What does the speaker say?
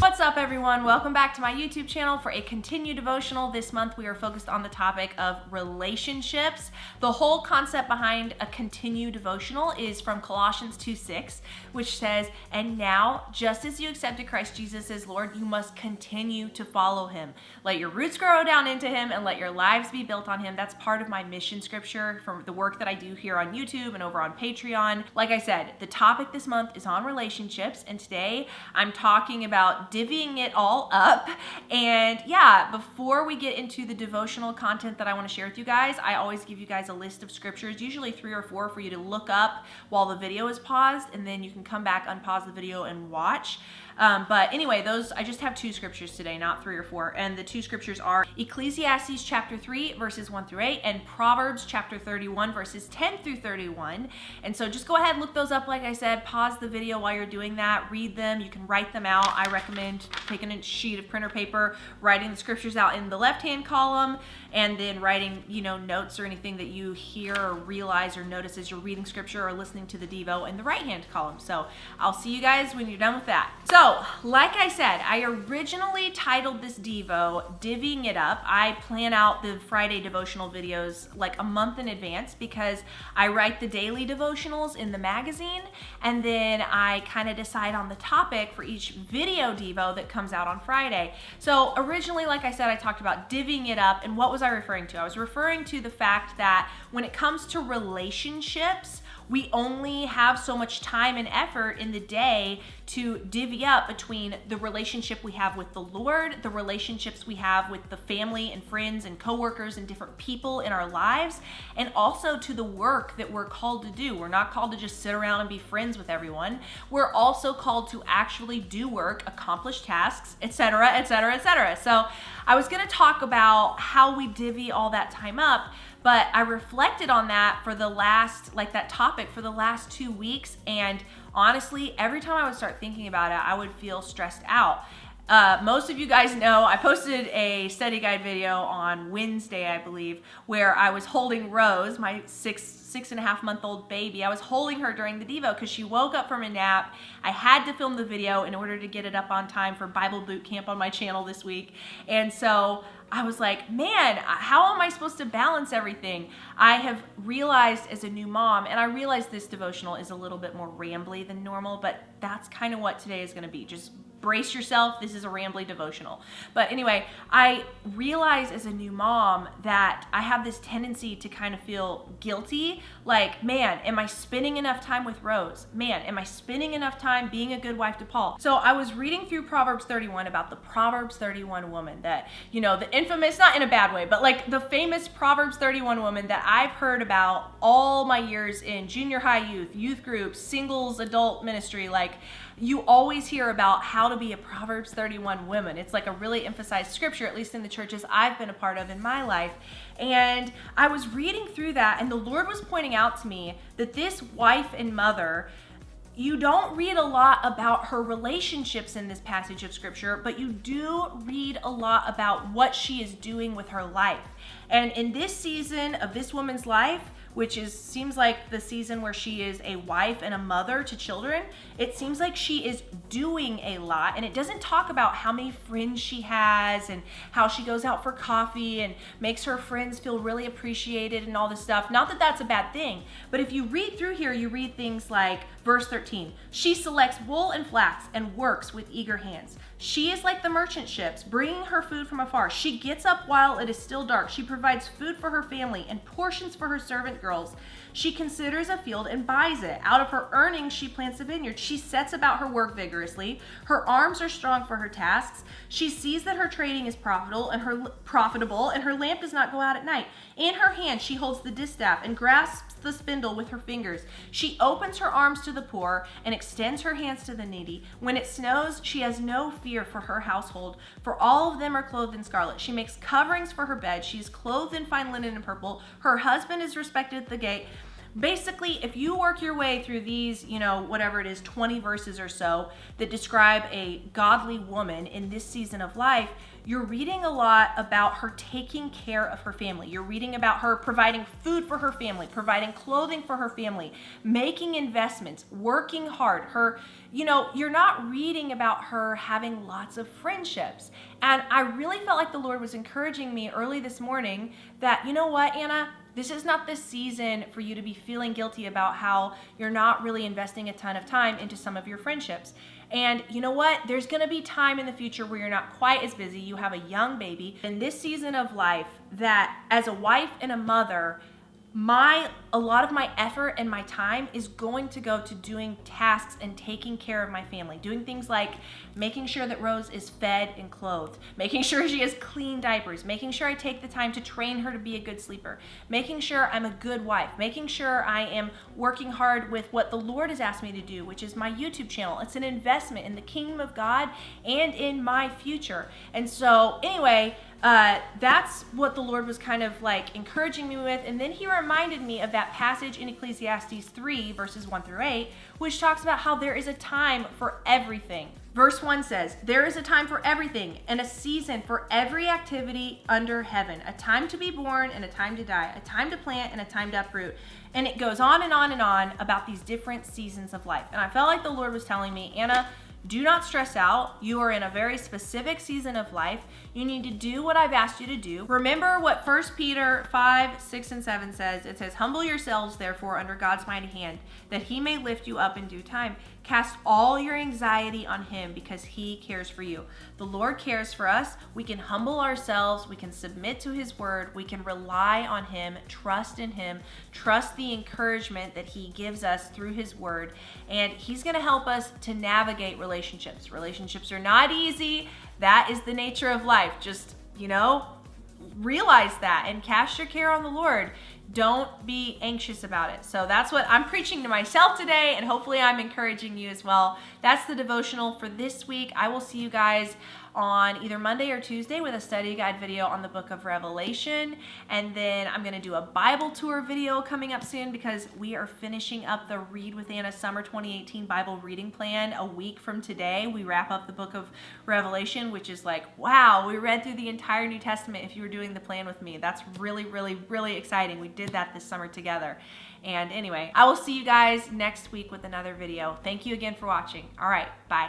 What's up, everyone? Welcome back to my YouTube channel for a continued devotional. This month we are focused on the topic of relationships. The whole concept behind a continued devotional is from Colossians 2:6, which says, "And now, just as you accepted Christ Jesus as Lord, you must continue to follow him. Let your roots grow down into him and let your lives be built on him." That's part of my mission scripture from the work that I do here on YouTube and over on Patreon. Like I said, the topic this month is on relationships, and today I'm talking about divvying it all up. And yeah, before we get into the devotional content that I want to share with you guys, I always give you guys a list of scriptures, usually 3 or 4, for you to look up while the video is paused, and then you can come back, unpause the video, and watch. But anyway, I just have 2 scriptures today, not 3 or 4. And the 2 scriptures are Ecclesiastes chapter 3, verses 1 through 8, and Proverbs chapter 31, verses 10 through 31. And so just go ahead and look those up. Like I said, pause the video while you're doing that, read them. You can write them out. I recommend taking a sheet of printer paper, writing the scriptures out in the left-hand column, and then writing, notes or anything that you hear or realize or notice as you're reading scripture or listening to the Devo in the right-hand column. So I'll see you guys when you're done with that. So, like I said, I originally titled this Devo, Divvying It Up. I plan out the Friday devotional videos like a month in advance because I write the daily devotionals in the magazine, and then I kind of decide on the topic for each video Devo that comes out on Friday. So originally, like I said, I talked about divvying it up, and what was I referring to? I was referring to the fact that when it comes to relationships, we only have so much time and effort in the day to divvy up between the relationship we have with the Lord, the relationships we have with the family and friends and coworkers and different people in our lives, and also to the work that we're called to do. We're not called to just sit around and be friends with everyone. We're also called to actually do work, accomplish tasks, etc., etc., etc. So I was going to talk about how we divvy all that time up, but I reflected on that for that topic for the last 2 weeks, and honestly, every time I would start thinking about it, I would feel stressed out. Most of you guys know I posted a study guide video on Wednesday, I believe, where I was holding Rose, my six and a half month old baby. I was holding her during the Devo because she woke up from a nap. I had to film the video in order to get it up on time for Bible Boot Camp on my channel this week. And so I was like, man, how am I supposed to balance everything? I have realized as a new mom, and I realize this devotional is a little bit more rambly than normal, but that's kind of what today is going to be. Just brace yourself. This is a rambly devotional. But anyway, I realize as a new mom that I have this tendency to kind of feel guilty. Like, man, am I spending enough time with Rose? Man, am I spending enough time being a good wife to Paul? So I was reading through Proverbs 31 about the Proverbs 31 woman that, the infamous, not in a bad way, but like the famous Proverbs 31 woman that I've heard about all my years in junior high youth groups, singles, adult ministry. Like, you always hear about how to be a Proverbs 31 woman. It's like a really emphasized scripture, at least in the churches I've been a part of in my life. And I was reading through that, and the Lord was pointing out to me that this wife and mother, you don't read a lot about her relationships in this passage of scripture, but you do read a lot about what she is doing with her life. And in this season of this woman's life, which seems like the season where she is a wife and a mother to children, it seems like she is doing a lot. And it doesn't talk about how many friends she has and how she goes out for coffee and makes her friends feel really appreciated and all this stuff. Not that that's a bad thing, but if you read through here, you read things like verse 13, "She selects wool and flax and works with eager hands. She is like the merchant ships, bringing her food from afar. She gets up while it is still dark. She provides food for her family and portions for her servant girls. She considers a field and buys it. Out of her earnings, she plants a vineyard. She sets about her work vigorously. Her arms are strong for her tasks. She sees that her trading is profitable, and her lamp does not go out at night. In her hand, she holds the distaff and grasps the spindle with her fingers. She opens her arms to the poor and extends her hands to the needy. When it snows, she has no fear for her household, for all of them are clothed in scarlet. She makes coverings for her bed. She is clothed in fine linen and purple. Her husband is respected at the gate. Basically, if you work your way through these, whatever it is, 20 verses or so that describe a godly woman in this season of life, you're reading a lot about her taking care of her family. You're reading about her providing food for her family, providing clothing for her family, making investments, working hard. You're not reading about her having lots of friendships. And I really felt like the Lord was encouraging me early this morning that, you know what, Anna? This is not the season for you to be feeling guilty about how you're not really investing a ton of time into some of your friendships. And you know what? There's going to be time in the future where you're not quite as busy. You have a young baby. In this season of life, that as a wife and a mother, a lot of my effort and my time is going to go to doing tasks and taking care of my family, doing things like making sure that Rose is fed and clothed, making sure she has clean diapers, making sure I take the time to train her to be a good sleeper, making sure I'm a good wife, making sure I am working hard with what the Lord has asked me to do, which is my YouTube channel. It's an investment in the kingdom of God and in my future. And so anyway, that's what the Lord was kind of like encouraging me with. And then he reminded me of that passage in Ecclesiastes 3 verses 1 through 8, which talks about how there is a time for everything. Verse 1 says, there is a time for everything and a season for every activity under heaven, a time to be born and a time to die, a time to plant and a time to uproot. And it goes on and on and on about these different seasons of life. And I felt like the Lord was telling me, Anna, do not stress out. You are in a very specific season of life. You need to do what I've asked you to do. Remember what 1 Peter 5, 6, and 7 says. It says, humble yourselves, therefore, under God's mighty hand, that he may lift you up in due time. Cast all your anxiety on him because he cares for you. The Lord cares for us. We can humble ourselves. We can submit to his word. We can rely on him, trust in him, trust the encouragement that he gives us through his word. And he's going to help us to navigate relationships. Relationships are not easy. That is the nature of life. Just, realize that and cast your care on the Lord. Don't be anxious about it. So that's what I'm preaching to myself today, and hopefully I'm encouraging you as well. That's the devotional for this week. I will see you guys on either Monday or Tuesday with a study guide video on the book of Revelation. And then I'm going to do a Bible tour video coming up soon because we are finishing up the Read with Anna Summer 2018 Bible reading plan a week from today. We wrap up the book of Revelation, which is like, wow, we read through the entire New Testament if you were doing the plan with me. That's really, really, really exciting. We did that this summer together. And anyway, I will see you guys next week with another video. Thank you again for watching. All right, bye.